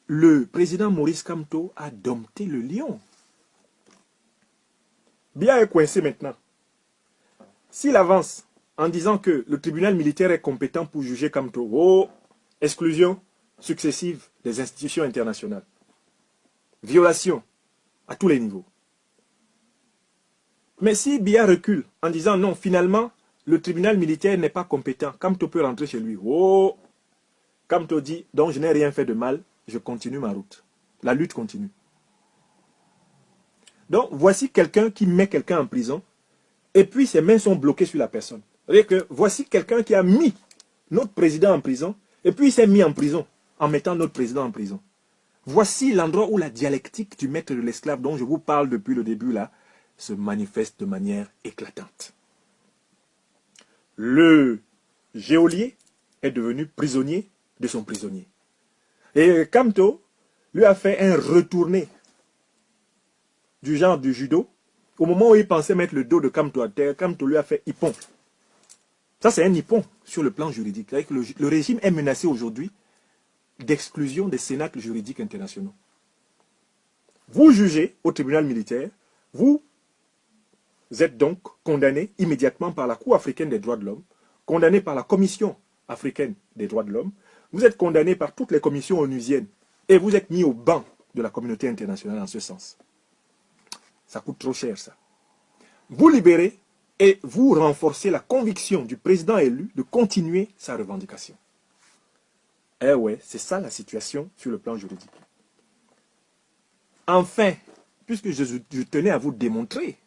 le président Maurice Kamto a dompté le lion. Biya est coincé maintenant. S'il avance en disant que le tribunal militaire est compétent pour juger Kamto, oh, exclusion successive des institutions internationales. Violation à tous les niveaux. Mais si Biya recule en disant non, finalement, le tribunal militaire n'est pas compétent, Kamto peut rentrer chez lui. Oh, Kamto dit, donc je n'ai rien fait de mal, je continue ma route. La lutte continue. Donc, voici quelqu'un qui met quelqu'un en prison, et puis ses mains sont bloquées sur la personne. C'est-à-dire que voici quelqu'un qui a mis notre président en prison, et puis il s'est mis en prison, en mettant notre président en prison. Voici l'endroit où la dialectique du maître et de l'esclave, dont je vous parle depuis le début là, se manifeste de manière éclatante. Le geôlier est devenu prisonnier de son prisonnier. Et Kamto lui a fait un retourné du genre du judo. Au moment où il pensait mettre le dos de Kamto à terre, Kamto lui a fait hippon. Ça, c'est un hippon sur le plan juridique. Le régime est menacé aujourd'hui d'exclusion des cénacles juridiques internationaux. Vous jugez au tribunal militaire, vous êtes donc condamné immédiatement par la Cour africaine des droits de l'homme, condamné par la Commission africaine des droits de l'homme, vous êtes condamné par toutes les commissions onusiennes et vous êtes mis au banc de la communauté internationale en ce sens. Ça coûte trop cher, ça. Vous libérez et vous renforcez la conviction du président élu de continuer sa revendication. Eh ouais, c'est ça la situation sur le plan juridique. Enfin, puisque je tenais à vous démontrer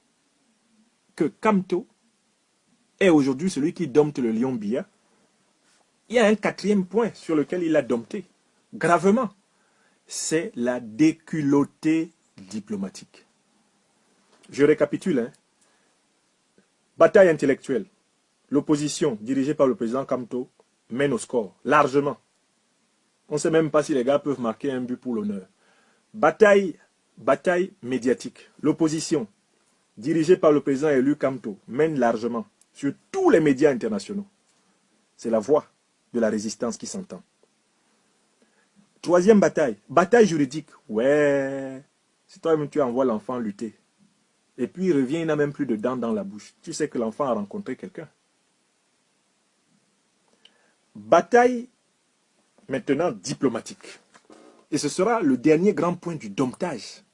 que Kamto est aujourd'hui celui qui dompte le lion Biya, il y a un quatrième point sur lequel il a dompté, gravement. C'est la déculottée diplomatique. Je récapitule. Hein. Bataille intellectuelle. L'opposition, dirigée par le président Kamto, mène au score, largement. On ne sait même pas si les gars peuvent marquer un but pour l'honneur. Bataille médiatique. L'opposition, dirigée par le président élu Kamto, mène largement sur tous les médias internationaux. C'est la voix de la résistance qui s'entend. Troisième bataille, bataille juridique. Ouais, si toi-même tu envoies l'enfant lutter, et puis il revient, il n'a même plus de dents dans la bouche, tu sais que l'enfant a rencontré quelqu'un. Bataille maintenant diplomatique. Et ce sera le dernier grand point du domptage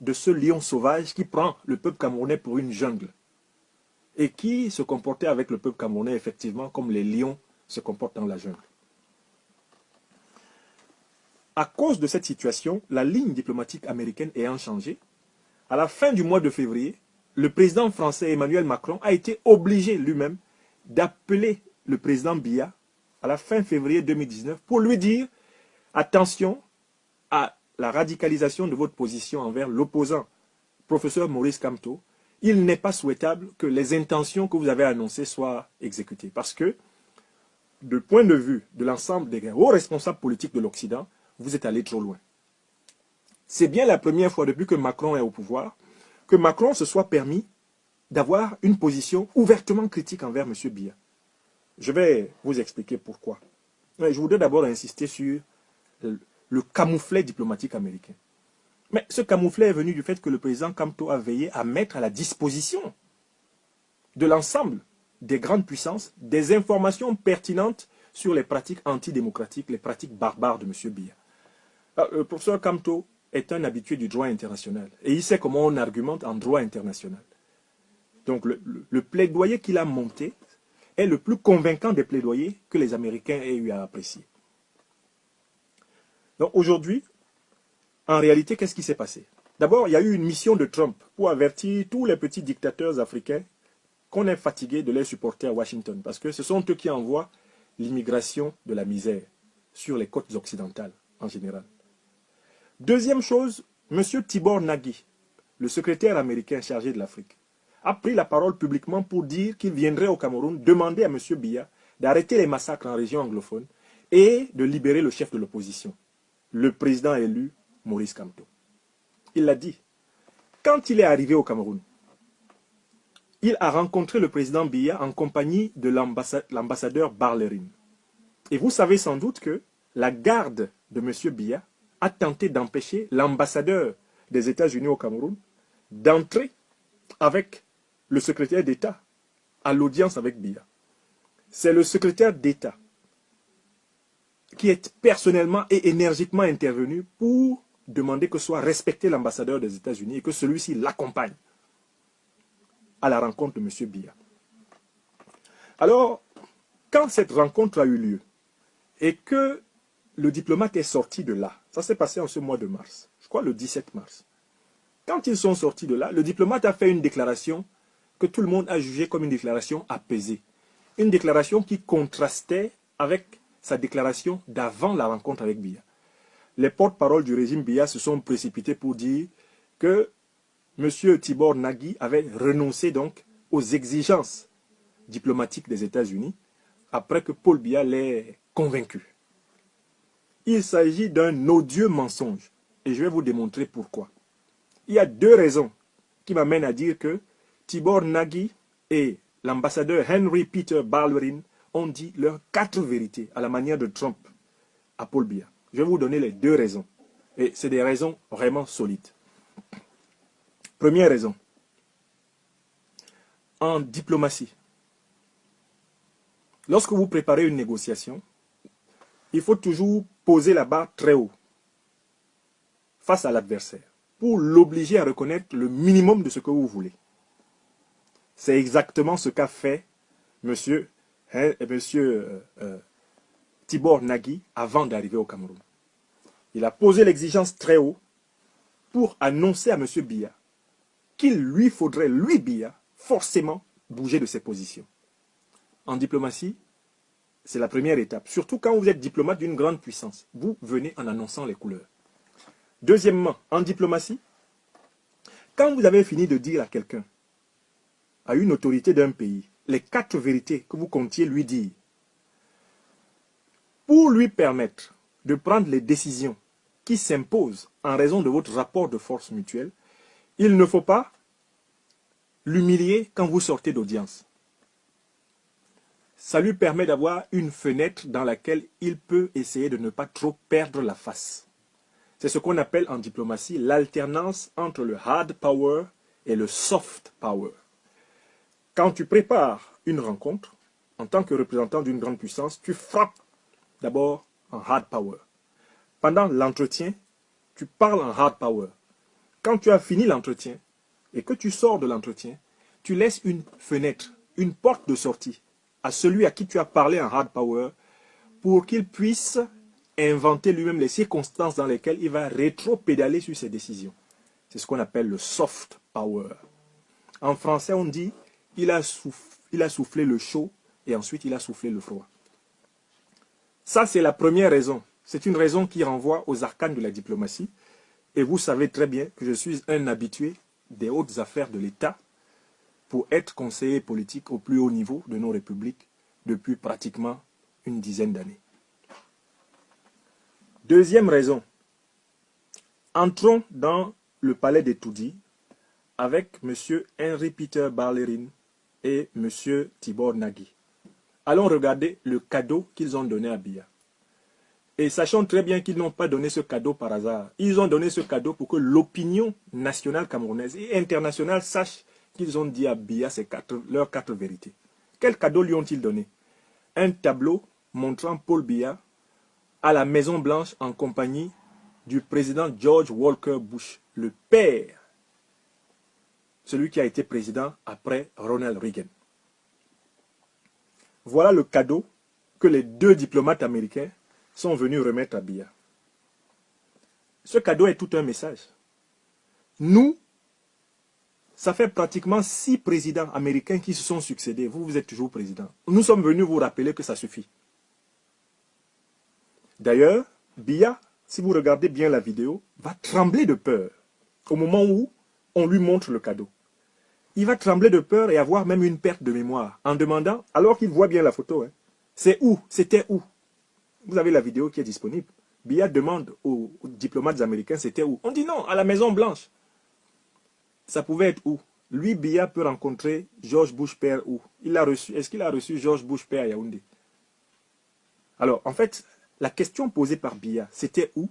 de ce lion sauvage qui prend le peuple camerounais pour une jungle et qui se comportait avec le peuple camerounais effectivement comme les lions se comportent dans la jungle. À cause de cette situation, la ligne diplomatique américaine ayant changé, à la fin du mois de février, le président français Emmanuel Macron a été obligé lui-même d'appeler le président Biya à la fin février 2019 pour lui dire attention à la radicalisation de votre position envers l'opposant, professeur Maurice Kamto. Il n'est pas souhaitable que les intentions que vous avez annoncées soient exécutées. Parce que, du point de vue de l'ensemble des hauts responsables politiques de l'Occident, vous êtes allé trop loin. C'est bien la première fois depuis que Macron est au pouvoir que Macron se soit permis d'avoir une position ouvertement critique envers M. Biya. Je vais vous expliquer pourquoi. Mais je voudrais d'abord insister sur le camouflet diplomatique américain. Mais ce camouflet est venu du fait que le président Kamto a veillé à mettre à la disposition de l'ensemble des grandes puissances des informations pertinentes sur les pratiques antidémocratiques, les pratiques barbares de M. Biya. Le professeur Kamto est un habitué du droit international et il sait comment on argumente en droit international. Donc le plaidoyer qu'il a monté est le plus convaincant des plaidoyers que les Américains aient eu à apprécier. Donc aujourd'hui, en réalité, qu'est-ce qui s'est passé? D'abord, il y a eu une mission de Trump pour avertir tous les petits dictateurs africains qu'on est fatigué de les supporter à Washington, parce que ce sont eux qui envoient l'immigration de la misère sur les côtes occidentales en général. Deuxième chose, M. Tibor Nagy, le secrétaire américain chargé de l'Afrique, a pris la parole publiquement pour dire qu'il viendrait au Cameroun demander à M. Biya d'arrêter les massacres en région anglophone et de libérer le chef de l'opposition, le président élu Maurice Kamto. Il l'a dit. Quand il est arrivé au Cameroun, il a rencontré le président Biya en compagnie de l'ambassadeur Barlerin. Et vous savez sans doute que la garde de M. Biya a tenté d'empêcher l'ambassadeur des États-Unis au Cameroun d'entrer avec le secrétaire d'État à l'audience avec Biya. C'est le secrétaire d'État qui est personnellement et énergiquement intervenu pour demander que soit respecté l'ambassadeur des États-Unis et que celui-ci l'accompagne à la rencontre de M. Biya. Alors, quand cette rencontre a eu lieu et que le diplomate est sorti de là, ça s'est passé en ce mois de mars, je crois le 17 mars. Quand ils sont sortis de là, le diplomate a fait une déclaration que tout le monde a jugée comme une déclaration apaisée. Une déclaration qui contrastait avec sa déclaration d'avant la rencontre avec Biya. Les porte-paroles du régime Biya se sont précipités pour dire que M. Tibor Nagy avait renoncé donc aux exigences diplomatiques des États-Unis après que Paul Biya l'ait convaincu. Il s'agit d'un odieux mensonge et je vais vous démontrer pourquoi. Il y a deux raisons qui m'amènent à dire que Tibor Nagy et l'ambassadeur Henry Peter Ballerin ont dit leurs 4 vérités à la manière de Trump à Paul Biya. Je vais vous donner les 2 raisons. Et c'est des raisons vraiment solides. Première raison. En diplomatie, lorsque vous préparez une négociation, il faut toujours poser la barre très haut face à l'adversaire pour l'obliger à reconnaître le minimum de ce que vous voulez. C'est exactement ce qu'a fait monsieur Tibor Nagy avant d'arriver au Cameroun. Il a posé l'exigence très haut pour annoncer à M. Biya qu'il lui faudrait, lui Biya, forcément bouger de ses positions. En diplomatie, c'est la première étape. Surtout quand vous êtes diplomate d'une grande puissance. Vous venez en annonçant les couleurs. Deuxièmement, en diplomatie, quand vous avez fini de dire à quelqu'un, à une autorité d'un pays, les 4 vérités que vous comptiez lui dire, pour lui permettre de prendre les décisions qui s'imposent en raison de votre rapport de force mutuelle, il ne faut pas l'humilier quand vous sortez d'audience. Ça lui permet d'avoir une fenêtre dans laquelle il peut essayer de ne pas trop perdre la face. C'est ce qu'on appelle en diplomatie l'alternance entre le hard power et le soft power. Quand tu prépares une rencontre, en tant que représentant d'une grande puissance, tu frappes d'abord en hard power. Pendant l'entretien, tu parles en hard power. Quand tu as fini l'entretien et que tu sors de l'entretien, tu laisses une fenêtre, une porte de sortie à celui à qui tu as parlé en hard power pour qu'il puisse inventer lui-même les circonstances dans lesquelles il va rétro-pédaler sur ses décisions. C'est ce qu'on appelle le soft power. En français, on dit il a soufflé le chaud et ensuite il a soufflé le froid. Ça, c'est la première raison. C'est une raison qui renvoie aux arcanes de la diplomatie. Et vous savez très bien que je suis un habitué des hautes affaires de l'État pour être conseiller politique au plus haut niveau de nos républiques depuis pratiquement une dizaine d'années. Deuxième raison. Entrons dans le palais des Toudi avec M. Henry Peter Ballerin et M. Tibor Nagy. Allons regarder le cadeau qu'ils ont donné à Biya. Et sachons très bien qu'ils n'ont pas donné ce cadeau par hasard. Ils ont donné ce cadeau pour que l'opinion nationale camerounaise et internationale sache qu'ils ont dit à Biya leurs 4 vérités. Quel cadeau lui ont-ils donné? Un tableau montrant Paul Biya à la Maison Blanche en compagnie du président George Walker Bush, le père, celui qui a été président après Ronald Reagan. Voilà le cadeau que les 2 diplomates américains sont venus remettre à Biya. Ce cadeau est tout un message. Nous, ça fait pratiquement 6 présidents américains qui se sont succédés. Vous êtes toujours président. Nous sommes venus vous rappeler que ça suffit. D'ailleurs, Biya, si vous regardez bien la vidéo, va trembler de peur au moment où on lui montre le cadeau. Il va trembler de peur et avoir même une perte de mémoire en demandant, alors qu'il voit bien la photo, c'est où? C'était où? Vous avez la vidéo qui est disponible. Biya demande aux diplomates américains, c'était où? On dit non, à la Maison Blanche. Ça pouvait être où? Lui, Biya peut rencontrer George Bush père où? Est-ce qu'il a reçu George Bush père à Yaoundé? Alors, en fait, la question posée par Biya, c'était où?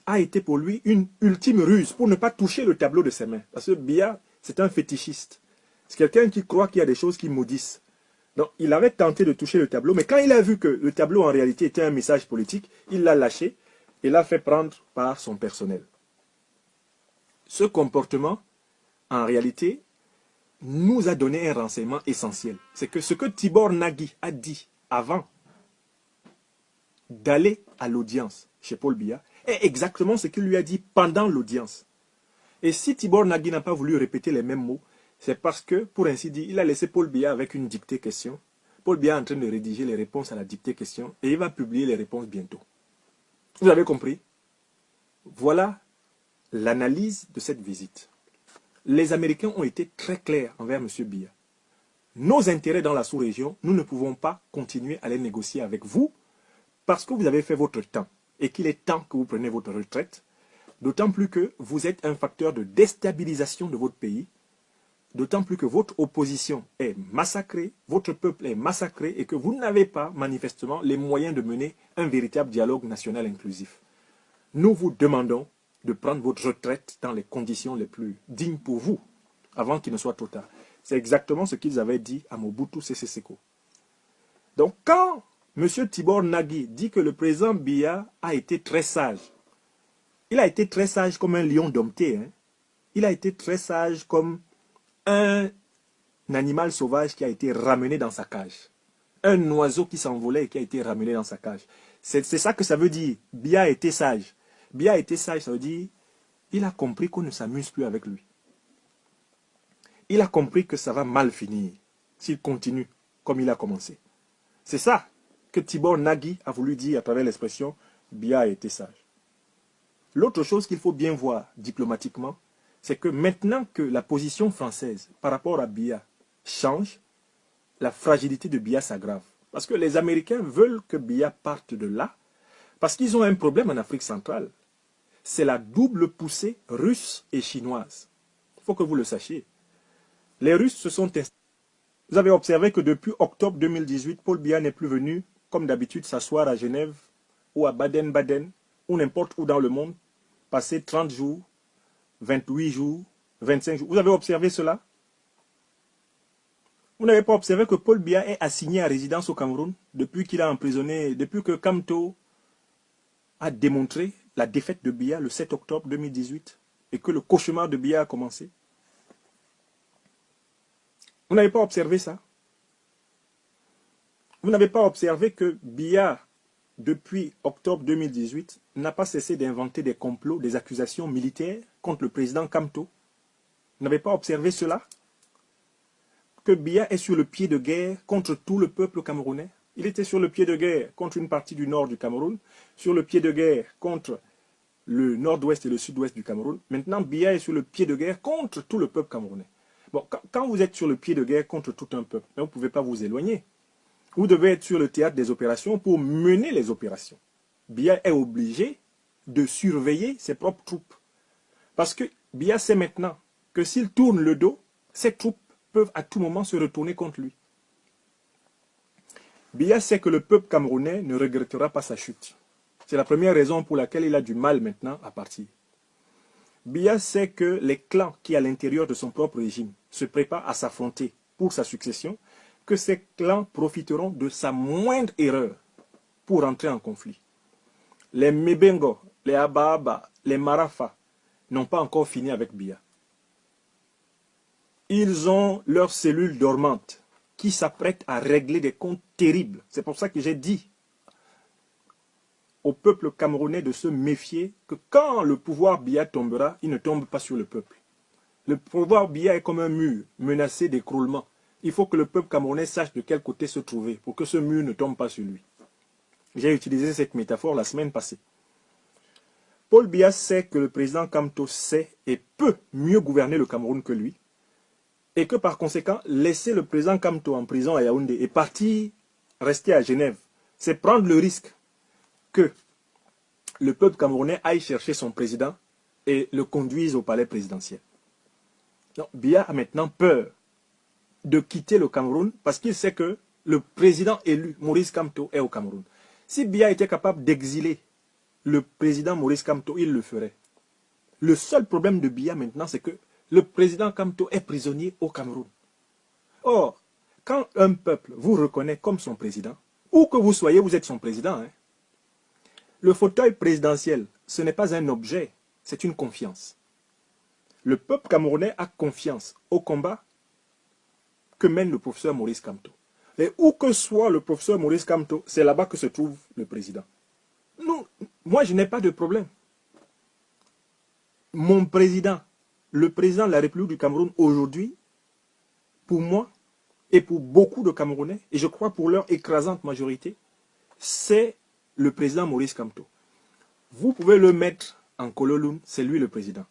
a été pour lui une ultime ruse pour ne pas toucher le tableau de ses mains. Parce que Biya, c'est un fétichiste. C'est quelqu'un qui croit qu'il y a des choses qui maudissent. Donc, il avait tenté de toucher le tableau, mais quand il a vu que le tableau, en réalité, était un message politique, il l'a lâché et l'a fait prendre par son personnel. Ce comportement, en réalité, nous a donné un renseignement essentiel. C'est que ce que Tibor Nagui a dit avant d'aller à l'audience chez Paul Biya est exactement ce qu'il lui a dit pendant l'audience. Et si Tibor Nagui n'a pas voulu répéter les mêmes mots, c'est parce que, pour ainsi dire, il a laissé Paul Biya avec une dictée question. Paul Biya est en train de rédiger les réponses à la dictée question et il va publier les réponses bientôt. Vous avez compris? Voilà l'analyse de cette visite. Les Américains ont été très clairs envers M. Biya. Nos intérêts dans la sous-région, nous ne pouvons pas continuer à les négocier avec vous parce que vous avez fait votre temps et qu'il est temps que vous preniez votre retraite, d'autant plus que vous êtes un facteur de déstabilisation de votre pays, d'autant plus que votre opposition est massacrée, votre peuple est massacré et que vous n'avez pas manifestement les moyens de mener un véritable dialogue national inclusif. Nous vous demandons de prendre votre retraite dans les conditions les plus dignes pour vous, avant qu'il ne soit trop tard. C'est exactement ce qu'ils avaient dit à Mobutu Sese Seko. Donc quand M. Tibor Nagui dit que le président Biya a été très sage, il a été très sage comme un lion dompté. Hein. Il a été très sage comme un animal sauvage qui a été ramené dans sa cage. Un oiseau qui s'envolait et qui a été ramené dans sa cage. C'est ça que ça veut dire. Biya a été sage. Biya a été sage, ça veut dire il a compris qu'on ne s'amuse plus avec lui. Il a compris que ça va mal finir s'il continue comme il a commencé. C'est ça que Tibor Nagui a voulu dire à travers l'expression Biya a été sage. L'autre chose qu'il faut bien voir diplomatiquement, c'est que maintenant que la position française par rapport à Biya change, la fragilité de Biya s'aggrave. Parce que les Américains veulent que Biya parte de là, parce qu'ils ont un problème en Afrique centrale. C'est la double poussée russe et chinoise. Il faut que vous le sachiez. Les Russes se sont installés. Vous avez observé que depuis octobre 2018, Paul Biya n'est plus venu, comme d'habitude, s'asseoir à Genève ou à Baden-Baden, ou n'importe où dans le monde, passer 30 jours, 28 jours, 25 jours. Vous avez observé cela? Vous n'avez pas observé que Paul Biya est assigné à résidence au Cameroun depuis qu'il a emprisonné, depuis que Kamto a démontré la défaite de Biya le 7 octobre 2018 et que le cauchemar de Biya a commencé? Vous n'avez pas observé ça? Vous n'avez pas observé que Biya, depuis octobre 2018, n'a pas cessé d'inventer des complots, des accusations militaires contre le président Kamto? Vous n'avez pas observé cela? Que Biya est sur le pied de guerre contre tout le peuple camerounais? Il était sur le pied de guerre contre une partie du nord du Cameroun, sur le pied de guerre contre le nord-ouest et le sud-ouest du Cameroun. Maintenant, Biya est sur le pied de guerre contre tout le peuple camerounais. Bon, quand vous êtes sur le pied de guerre contre tout un peuple, vous ne pouvez pas vous éloigner. Vous devez être sur le théâtre des opérations pour mener les opérations. Biya est obligé de surveiller ses propres troupes. Parce que Biya sait maintenant que s'il tourne le dos, ses troupes peuvent à tout moment se retourner contre lui. Biya sait que le peuple camerounais ne regrettera pas sa chute. C'est la première raison pour laquelle il a du mal maintenant à partir. Biya sait que les clans qui, à l'intérieur de son propre régime, se préparent à s'affronter pour sa succession, que ces clans profiteront de sa moindre erreur pour entrer en conflit. Les Mebengo, les Ababa, les Marafa n'ont pas encore fini avec Biya. Ils ont leurs cellules dormantes qui s'apprêtent à régler des comptes terribles. C'est pour ça que j'ai dit au peuple camerounais de se méfier que quand le pouvoir Biya tombera, il ne tombe pas sur le peuple. Le pouvoir Biya est comme un mur menacé d'écroulement. Il faut que le peuple camerounais sache de quel côté se trouver pour que ce mur ne tombe pas sur lui. J'ai utilisé cette métaphore la semaine passée. Paul Biya sait que le président Kamto sait et peut mieux gouverner le Cameroun que lui, et que par conséquent, laisser le président Kamto en prison à Yaoundé et partir rester à Genève, c'est prendre le risque que le peuple camerounais aille chercher son président et le conduise au palais présidentiel. Donc, Biya a maintenant peur de quitter le Cameroun parce qu'il sait que le président élu, Maurice Kamto, est au Cameroun. Si Biya était capable d'exiler le président Maurice Kamto, il le ferait. Le seul problème de Biya maintenant, c'est que le président Kamto est prisonnier au Cameroun. Or, quand un peuple vous reconnaît comme son président, où que vous soyez, vous êtes son président. Hein. Le fauteuil présidentiel, ce n'est pas un objet, c'est une confiance. Le peuple camerounais a confiance au combat que mène le professeur Maurice Kamto. Et où que soit le professeur Maurice Kamto, c'est là-bas que se trouve le président. Non, moi je n'ai pas de problème. Mon président, le président de la République du Cameroun aujourd'hui, pour moi et pour beaucoup de Camerounais, et je crois pour leur écrasante majorité, c'est le président Maurice Kamto. Vous pouvez le mettre en Kololoun, c'est lui le président.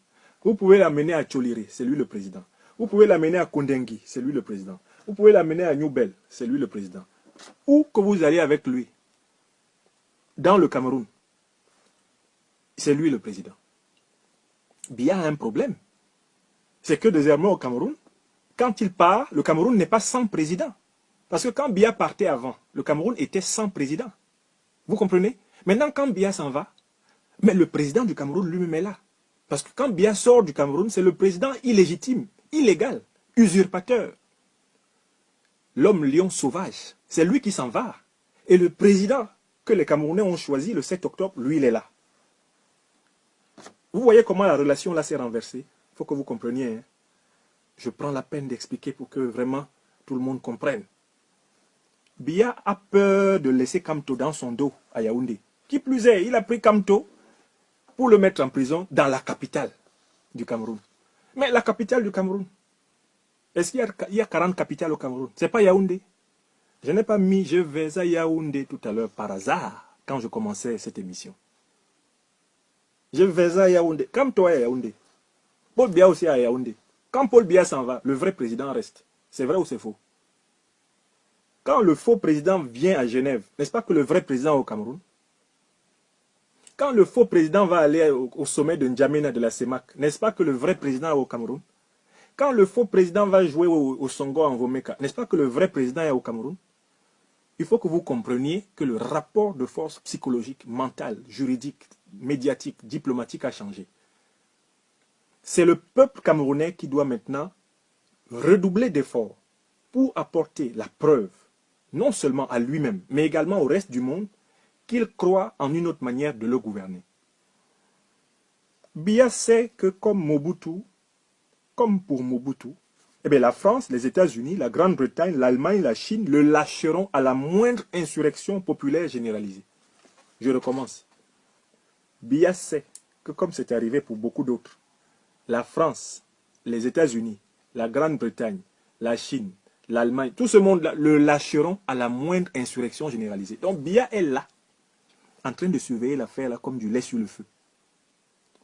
Vous pouvez l'amener à Tcholiré, c'est lui le président. Vous pouvez l'amener à Kondengi, c'est lui le président. Vous pouvez l'amener à Newbel, c'est lui le président. Où que vous allez avec lui, dans le Cameroun, c'est lui le président. Biya a un problème. C'est que désormais au Cameroun, quand il part, le Cameroun n'est pas sans président. Parce que quand Biya partait avant, le Cameroun était sans président. Vous comprenez? Maintenant, quand Biya s'en va, mais le président du Cameroun lui-même est là. Parce que quand Biya sort du Cameroun, c'est le président illégitime, illégal, usurpateur. L'homme lion sauvage, c'est lui qui s'en va. Et le président que les Camerounais ont choisi le 7 octobre, lui, il est là. Vous voyez comment la relation là s'est renversée? Il faut que vous compreniez. Hein? Je prends la peine d'expliquer pour que vraiment tout le monde comprenne. Biya a peur de laisser Kamto dans son dos à Yaoundé. Qui plus est, il a pris Kamto pour le mettre en prison dans la capitale du Cameroun. Mais la capitale du Cameroun, est-ce qu'il y a 40 capitales au Cameroun? Ce n'est pas Yaoundé. Je n'ai pas mis « je vais à Yaoundé » tout à l'heure par hasard quand je commençais cette émission. Je vais à Yaoundé. Kamto est à Yaoundé. Paul Biya aussi est à Yaoundé. Quand Paul Biya s'en va, le vrai président reste. C'est vrai ou c'est faux? Quand le faux président vient à Genève, n'est-ce pas que le vrai président est au Cameroun? Quand le faux président va aller au sommet de N'Djamena de la CEMAC, n'est-ce pas que le vrai président est au Cameroun? Quand le faux président va jouer au Songo en Vomeka, n'est-ce pas que le vrai président est au Cameroun? Il faut que vous compreniez que le rapport de force psychologique, mentale, juridique, médiatique, diplomatique a changé. C'est le peuple camerounais qui doit maintenant redoubler d'efforts pour apporter la preuve, non seulement à lui-même, mais également au reste du monde, qu'il croit en une autre manière de le gouverner. Biya sait que comme pour Mobutu, eh bien la France, les États-Unis, la Grande-Bretagne, l'Allemagne, la Chine le lâcheront à la moindre insurrection populaire généralisée. Je recommence. Biya sait que comme c'est arrivé pour beaucoup d'autres, la France, les États-Unis, la Grande-Bretagne, la Chine, l'Allemagne, tout ce monde-là le lâcheront à la moindre insurrection généralisée. Donc Biya est là, en train de surveiller l'affaire là comme du lait sur le feu.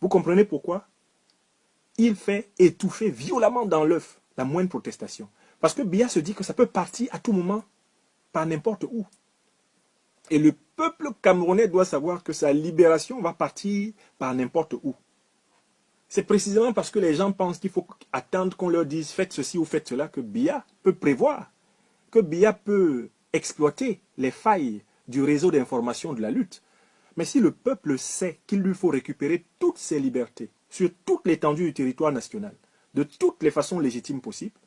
Vous comprenez pourquoi? Il fait étouffer violemment dans l'œuf la moindre protestation. Parce que Biya se dit que ça peut partir à tout moment, par n'importe où. Et le peuple camerounais doit savoir que sa libération va partir par n'importe où. C'est précisément parce que les gens pensent qu'il faut attendre qu'on leur dise faites ceci ou faites cela que Biya peut prévoir, que Biya peut exploiter les failles du réseau d'information de la lutte. Mais si le peuple sait qu'il lui faut récupérer toutes ses libertés sur toute l'étendue du territoire national, de toutes les façons légitimes possibles,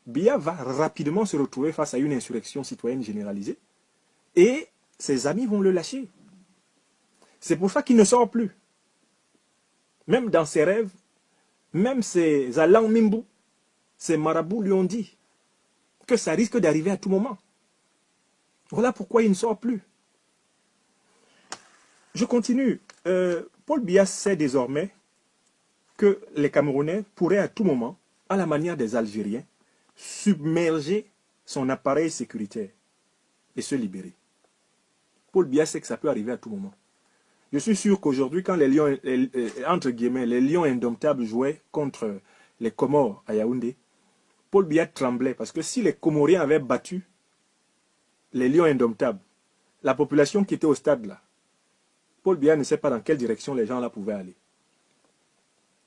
Biya va rapidement se retrouver face à une insurrection citoyenne généralisée et ses amis vont le lâcher. C'est pour ça qu'il ne sort plus. Même dans ses rêves, même ses Alan Mimbu, ses marabouts lui ont dit que ça risque d'arriver à tout moment. Voilà pourquoi il ne sort plus. Je continue. Paul Biya sait désormais que les Camerounais pourraient à tout moment, à la manière des Algériens, submerger son appareil sécuritaire et se libérer. Paul Biya sait que ça peut arriver à tout moment. Je suis sûr qu'aujourd'hui, quand les lions, entre guillemets, les lions indomptables jouaient contre les Comores à Yaoundé, Paul Biya tremblait parce que si les Comoriens avaient battu les lions indomptables, la population qui était au stade là, Paul Biya ne sait pas dans quelle direction les gens là pouvaient aller.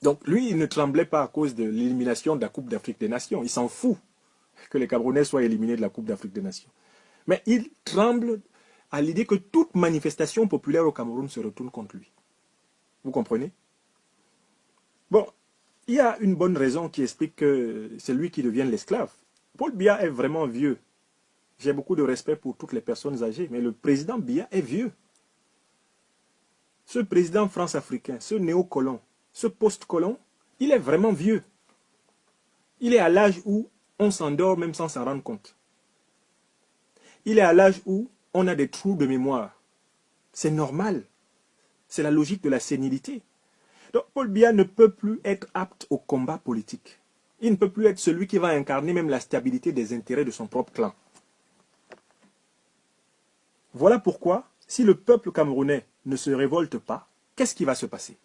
Donc lui, il ne tremblait pas à cause de l'élimination de la Coupe d'Afrique des Nations. Il s'en fout que les Camerounais soient éliminés de la Coupe d'Afrique des Nations. Mais il tremble à l'idée que toute manifestation populaire au Cameroun se retourne contre lui. Vous comprenez? Bon, il y a une bonne raison qui explique que c'est lui qui devient l'esclave. Paul Biya est vraiment vieux. J'ai beaucoup de respect pour toutes les personnes âgées, mais le président Biya est vieux. Ce président france-africain, ce néocolon, ce post-colon, il est vraiment vieux. Il est à l'âge où on s'endort même sans s'en rendre compte. Il est à l'âge où on a des trous de mémoire. C'est normal. C'est la logique de la sénilité. Donc Paul Biya ne peut plus être apte au combat politique. Il ne peut plus être celui qui va incarner même la stabilité des intérêts de son propre clan. Voilà pourquoi, si le peuple camerounais ne se révolte pas, qu'est-ce qui va se passer?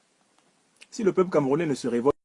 Si le peuple camerounais ne se révolte